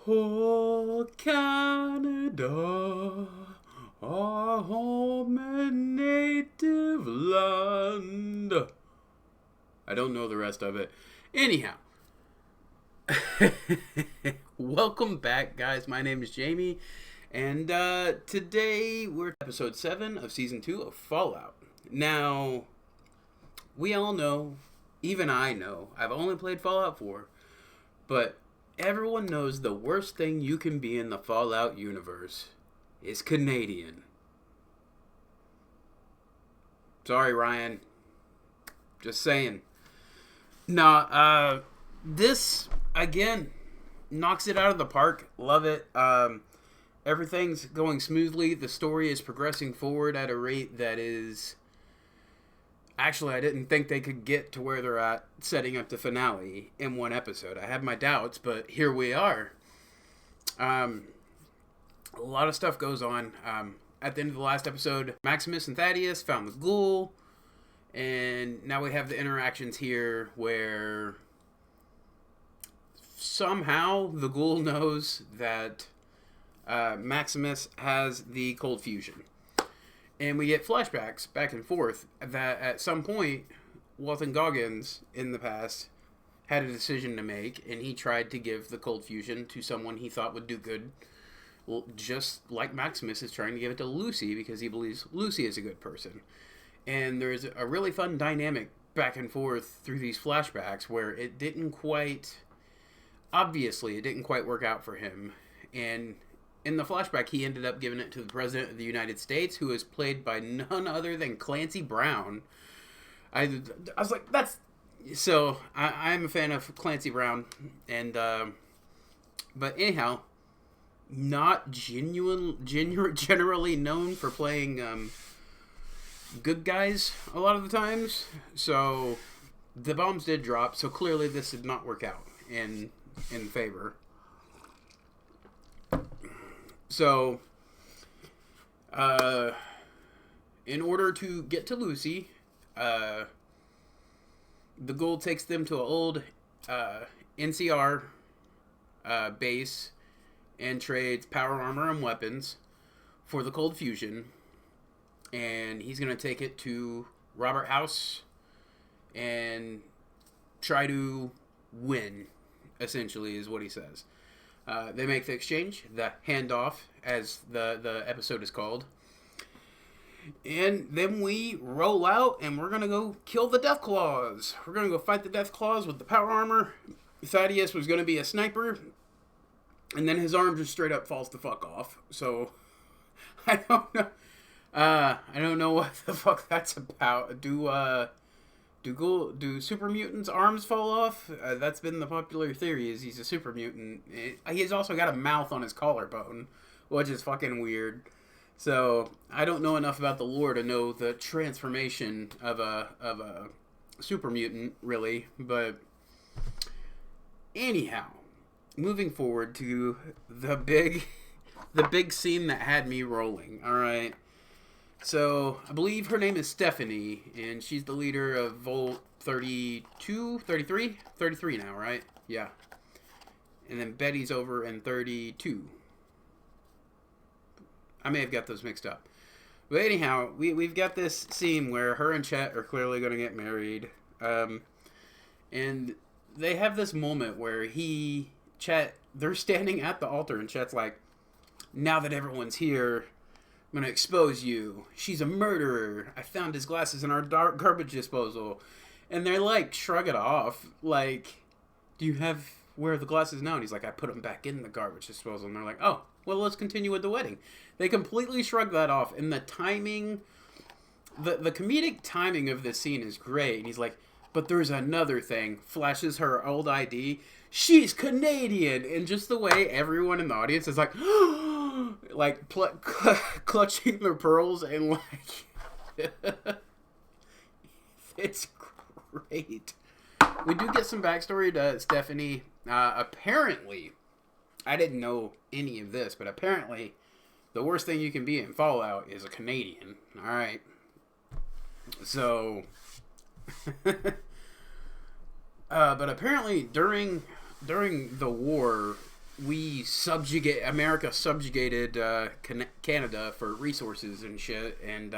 Oh, Canada, our home and native land. I don't know the rest of it. Anyhow, welcome back, guys. My name is Jamie, and today we're episode 7 of season 2 of Fallout. Now, we all know, even I know, I've only played Fallout 4, but everyone knows the worst thing you can be in the Fallout universe is Canadian. Sorry, Ryan. Just saying. Nah, this, again, knocks it out of the park. Love it. Everything's going smoothly. The story is progressing forward at a rate that is... Actually, I didn't think they could get to where they're at setting up the finale in one episode. I had my doubts, but here we are. A lot of stuff goes on. At the end of the last episode, Maximus and Thaddeus found the ghoul, and now we have the interactions here where somehow the ghoul knows that Maximus has the cold fusion. And we get flashbacks back and forth that at some point, Walton Goggins in the past had a decision to make, and he tried to give the cold fusion to someone he thought would do good. Well, just like Maximus is trying to give it to Lucy because he believes Lucy is a good person. And there's a really fun dynamic back and forth through these flashbacks where it didn't quite work out for him. And in the flashback, he ended up giving it to the President of the United States, who is played by none other than Clancy Brown. I was like, that's... So, I'm a fan of Clancy Brown, and, but anyhow, not generally known for playing, good guys a lot of the times, so the bombs did drop, so clearly this did not work out in favor. So, in order to get to Lucy, the ghoul takes them to an old NCR base and trades power armor and weapons for the cold fusion. And he's going to take it to Robert House and try to win, essentially, is what he says. They make the exchange, the handoff, as the episode is called. And then we roll out, and we're going to go kill the Deathclaws. We're going to go fight the Deathclaws with the power armor. Thaddeus was going to be a sniper, and then his arm just straight up falls the fuck off. So, I don't know. I don't know what the fuck that's about. Do super mutants' arms fall off? That's been the popular theory, is he's a super mutant. He's also got a mouth on his collarbone, which is fucking weird. So, I don't know enough about the lore to know the transformation of a super mutant, really. But, anyhow, moving forward to the big scene that had me rolling, alright? So, I believe her name is Stephanie, and she's the leader of Volt 32, 33? 33 now, right? Yeah. And then Betty's over in 32. I may have got those mixed up. But anyhow, we've got this scene where her and Chet are clearly going to get married. And they have this moment where they're standing at the altar, and Chet's like, now that everyone's here, I'm going to expose you. She's a murderer. I found his glasses in our garbage disposal. And they're like, shrug it off. Like, do you have, where are the glasses now? And he's like, I put them back in the garbage disposal. And they're like, oh, well, let's continue with the wedding. They completely shrug that off. And the timing, the comedic timing of this scene is great. And he's like, but there's another thing. Flashes her old ID. She's Canadian. And just the way everyone in the audience is like, like clutching their pearls and like it's great. We do get some backstory to Stephanie. Apparently, I didn't know any of this, but apparently the worst thing you can be in Fallout is a Canadian. Alright. So but apparently during the war, America subjugated Canada for resources and shit, and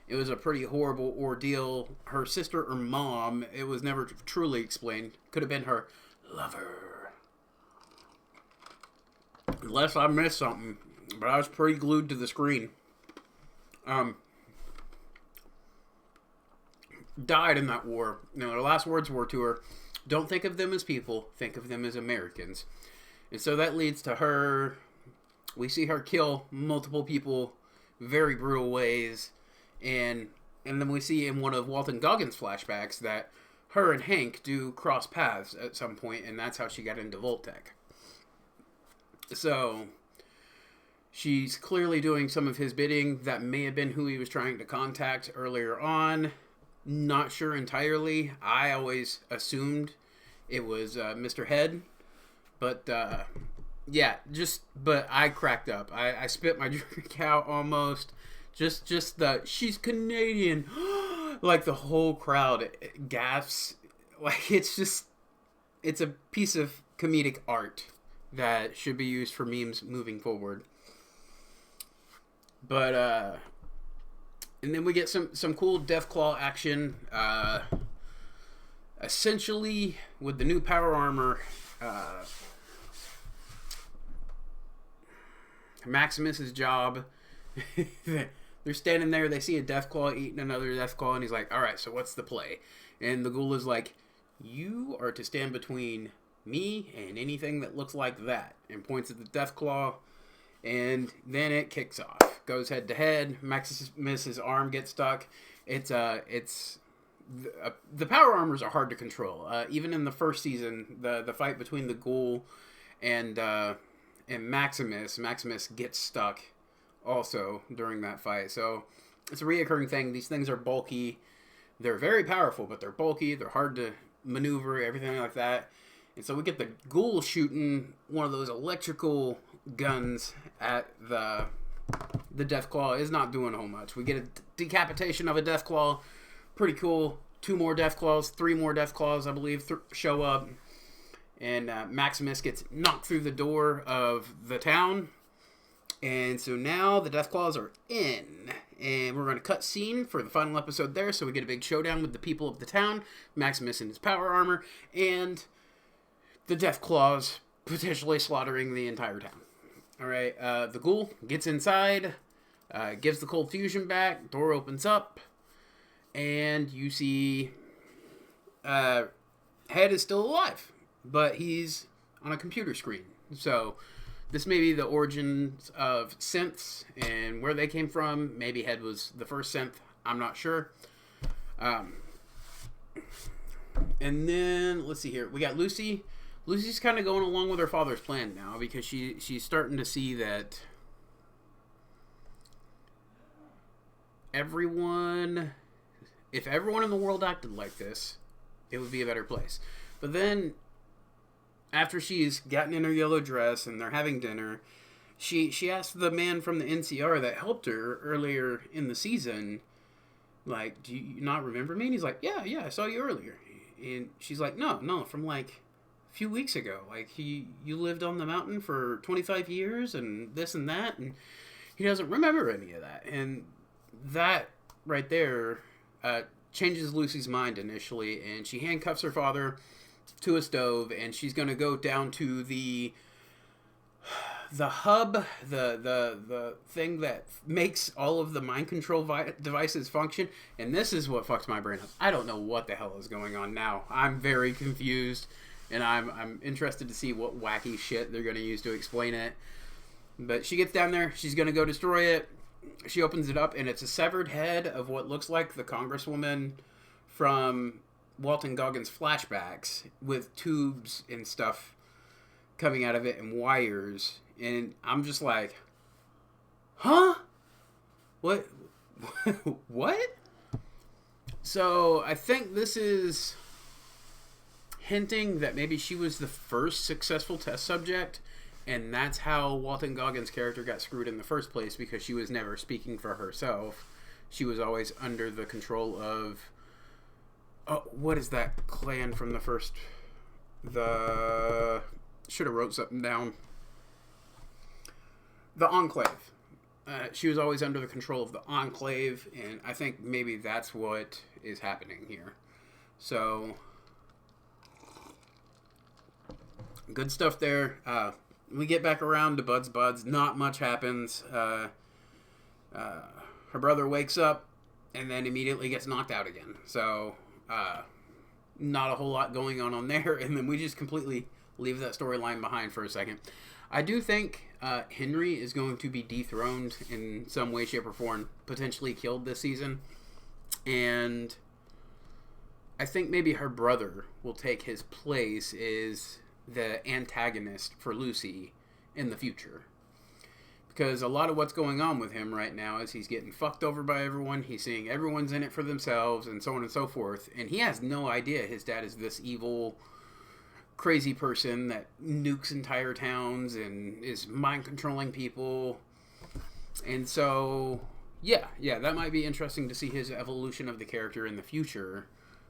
it was a pretty horrible ordeal. Her sister or mom, it was never truly explained, could have been her lover. Unless I missed something, but I was pretty glued to the screen. Died in that war. You know, the last words were to her, don't think of them as people, think of them as Americans. And so that leads to her, we see her kill multiple people, very brutal ways, and then we see in one of Walton Goggins' flashbacks that her and Hank do cross paths at some point, and that's how she got into Voltec. So she's clearly doing some of his bidding. That may have been who he was trying to contact earlier on. Not sure entirely. I always assumed it was Mr. Head. But, yeah, but I cracked up. I spit my drink out almost. Just the, she's Canadian. Like, the whole crowd gasps. Like, it's a piece of comedic art that should be used for memes moving forward. But, and then we get some cool Deathclaw action. Essentially, with the new power armor, Maximus's job, they're standing there, they see a Deathclaw eating another Deathclaw, and he's like, alright, so what's the play? And the ghoul is like, you are to stand between me and anything that looks like that, and points at the Deathclaw, and then it kicks off. Goes head to head, Maximus's arm gets stuck. The power armors are hard to control. Even in the first season, the fight between the ghoul and Maximus gets stuck also during that fight. So it's a reoccurring thing. These things are bulky. They're very powerful, but they're bulky. They're hard to maneuver, everything like that. And so we get the ghoul shooting one of those electrical guns at the Deathclaw. Is not doing a whole much. We get a decapitation of a Deathclaw. Pretty cool. 2 more Deathclaws, 3 more Deathclaws, I believe, show up. And Maximus gets knocked through the door of the town. And so now the Deathclaws are in. And we're going to cut scene for the final episode there. So we get a big showdown with the people of the town. Maximus in his power armor. And the Deathclaws potentially slaughtering the entire town. Alright, the ghoul gets inside. Gives the cold fusion back. Door opens up. And you see Head is still alive. But he's on a computer screen. So this may be the origins of synths and where they came from. Maybe Head was the first synth. I'm not sure. And then, let's see here. We got Lucy. Lucy's kind of going along with her father's plan now because she's starting to see that if everyone in the world acted like this, it would be a better place. But then, after she's gotten in her yellow dress and they're having dinner, she asks the man from the NCR that helped her earlier in the season, like, do you not remember me? And he's like, yeah, I saw you earlier. And she's like, no, from like a few weeks ago. Like, you lived on the mountain for 25 years and this and that, and he doesn't remember any of that. And that right there changes Lucy's mind initially, and she handcuffs her father to a stove, and she's going to go down to the hub, the thing that makes all of the mind control devices function. And this is what fucks my brain up. I don't know what the hell is going on now. I'm very confused, and I'm interested to see what wacky shit they're going to use to explain it. But she gets down there. She's going to go destroy it. She opens it up, and it's a severed head of what looks like the congresswoman from Walton Goggins flashbacks, with tubes and stuff coming out of it and wires. And I'm just like, huh? What? What? So I think this is hinting that maybe she was the first successful test subject, and that's how Walton Goggins' character got screwed in the first place, because she was never speaking for herself. She was always under the control of, what is that clan from the first? should have wrote something down. The Enclave. She was always under the control of the Enclave, and I think maybe that's what is happening here. So, good stuff there. We get back around to Bud's Buds. Not much happens. Her brother wakes up and then immediately gets knocked out again. So, not a whole lot going on there. And then we just completely leave that storyline behind for a second. I do think Henry is going to be dethroned in some way, shape, or form. Potentially killed this season. And I think maybe her brother will take his place as the antagonist for Lucy in the future. Because a lot of what's going on with him right now is he's getting fucked over by everyone. He's seeing everyone's in it for themselves and so on and so forth. And he has no idea his dad is this evil, crazy person that nukes entire towns and is mind controlling people. And so, yeah, that might be interesting to see his evolution of the character in the future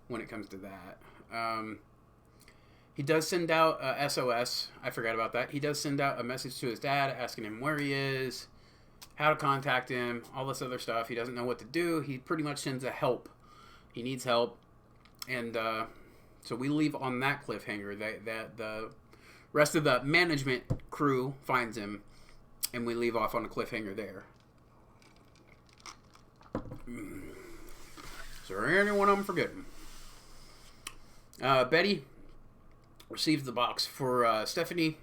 when it comes to that. He does send out SOS. I forgot about that. He does send out a message to his dad asking him where he is, how to contact him, all this other stuff. He doesn't know what to do. He pretty much sends a help. He needs help. And so we leave on that cliffhanger. That the rest of the management crew finds him, and we leave off on a cliffhanger there. Is there anyone I'm forgetting? Betty receives the box for Stephanie,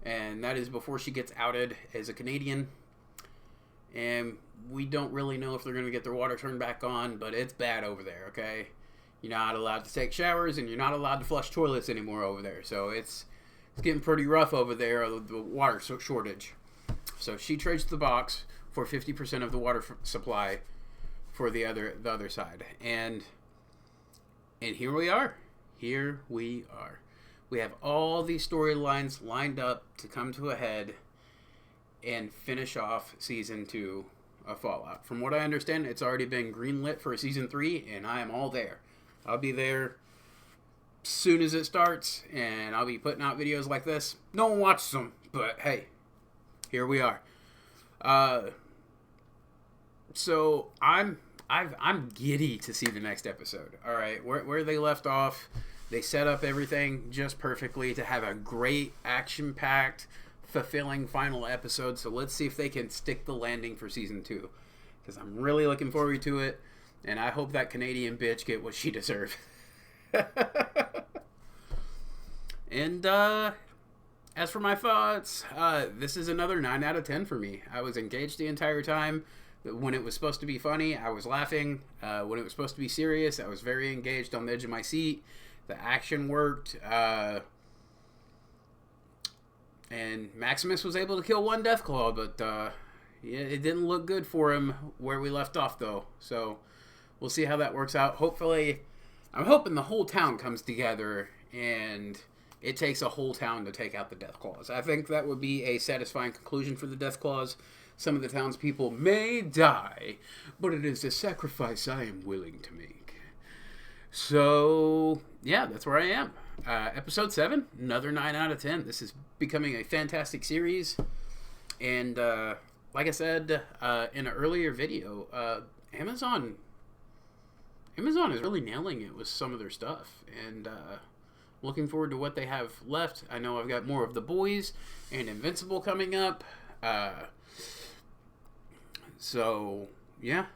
and that is before she gets outed as a Canadian. And we don't really know if they're going to get their water turned back on, but it's bad over there, okay? You're not allowed to take showers, and you're not allowed to flush toilets anymore over there. So it's getting pretty rough over there, the water shortage. So she trades the box for 50% of the water supply for the other side. And here we are. Here we are. We have all these storylines lined up to come to a head and finish off Season 2 of Fallout. From what I understand, it's already been greenlit for Season 3, and I am all there. I'll be there as soon as it starts, and I'll be putting out videos like this. No one watches them, but hey, here we are. So I'm giddy to see the next episode. All right, where they left off. They set up everything just perfectly to have a great, action-packed, fulfilling final episode. So let's see if they can stick the landing for Season 2. Because I'm really looking forward to it. And I hope that Canadian bitch get what she deserves. And as for my thoughts, this is another 9 out of 10 for me. I was engaged the entire time. When it was supposed to be funny, I was laughing. When it was supposed to be serious, I was very engaged on the edge of my seat. The action worked, and Maximus was able to kill one Deathclaw, but yeah, it didn't look good for him where we left off, though. So we'll see how that works out. Hopefully, I'm hoping the whole town comes together, and it takes a whole town to take out the Deathclaws. I think that would be a satisfying conclusion for the Deathclaws. Some of the townspeople may die, but it is a sacrifice I am willing to make. So, yeah, that's where I am. Episode 7, another 9 out of 10. This is becoming a fantastic series. And, like I said in an earlier video, Amazon is really nailing it with some of their stuff. And looking forward to what they have left. I know I've got more of The Boys and Invincible coming up. So, yeah,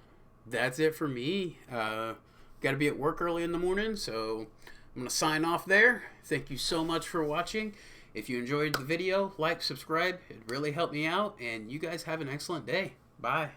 that's it for me. Got to be at work early in the morning, so I'm going to sign off there. Thank you so much for watching. If you enjoyed the video, like, subscribe. It really helped me out, and you guys have an excellent day. Bye.